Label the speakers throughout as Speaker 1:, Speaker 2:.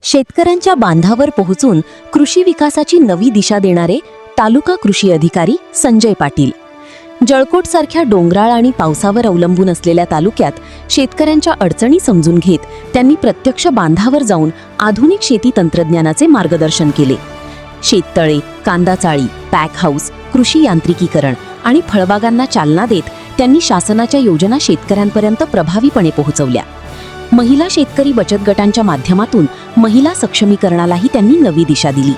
Speaker 1: शेतकऱ्यांच्या बांधावर पोहोचून कृषी विकासाची नवी दिशा देणारे तालुका कृषी अधिकारी संजय पाटील. जळकोटसारख्या डोंगराळ आणि पावसावर अवलंबून असलेल्या तालुक्यात शेतकऱ्यांच्या अडचणी समजून घेत त्यांनी प्रत्यक्ष बांधावर जाऊन आधुनिक शेती तंत्रज्ञानाचे मार्गदर्शन केले. शेततळे, कांदाचाळी, पॅक हाऊस, कृषी यांत्रिकीकरण आणि फळबागांना चालना देत त्यांनी शासनाच्या योजना शेतकऱ्यांपर्यंत प्रभावीपणे पोहोचवल्या. महिला शेतकरी बचत गटांच्या माध्यमातून महिला सक्षमीकरणालाही त्यांनी नवी दिशा दिली.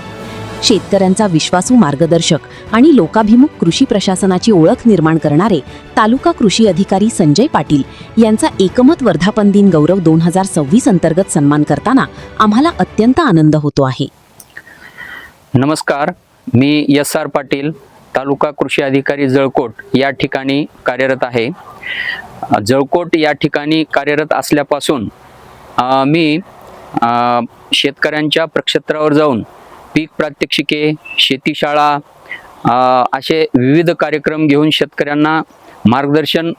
Speaker 1: शेतकऱ्यांचा विश्वासू मार्गदर्शक आणि लोकाभिमुख कृषी प्रशासनाची ओळख निर्माण करणारे तालुका कृषी अधिकारी संजय पाटील यांचा एकमत वर्धापन दिन गौरव 2026 अंतर्गत सन्मान करताना आम्हाला अत्यंत आनंद होतो आहे.
Speaker 2: नमस्कार, मी एस.आर. पाटील, तालुका कृषी अधिकारी जळकोट या ठिकाणी कार्यरत आहे. जळकोट या ठिकाणी कार्यरत असल्यापासून मी शेतकऱ्यांच्या प्रक्षेत्रावर जाऊन पीक प्रात्यक्षिके, शेतीशाळा असे विविध कार्यक्रम घेऊन शेतकऱ्यांना मार्गदर्शन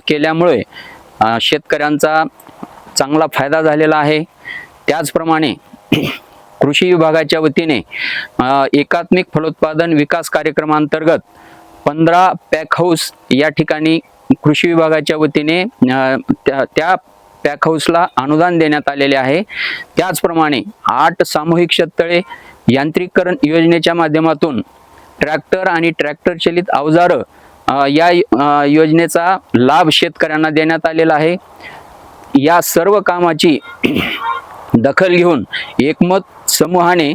Speaker 2: केल्यामुळे शेतकऱ्यांचा चांगला फायदा झालेला आहे. त्याचप्रमाणे कृषी विभागाच्या वतीने एकात्मिक फलोत्पादन विकास कार्यक्रमांतर्गत 15 पॅक हाऊस या ठिकाणी कृषी विभागाच्या वतीने त्या पॅक हाऊसला अनुदान देण्यात आलेले आहे. त्याचप्रमाणे 8 सामूहिक शेततळे यांत्रिकीकरण योजनेच्या माध्यमातून ट्रॅक्टर आणि ट्रॅक्टर चलित अवजारं या योजनेचा लाभ शेतकऱ्यांना देण्यात आलेला आहे. या सर्व कामाची दखल घेऊन एकमत समूहाने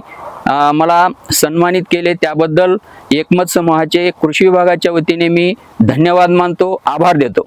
Speaker 2: मला सन्मानित केले. त्याबद्दल एकमत समूहाचे कृषी विभागाच्या वतीने मी धन्यवाद मानतो, आभार देतो.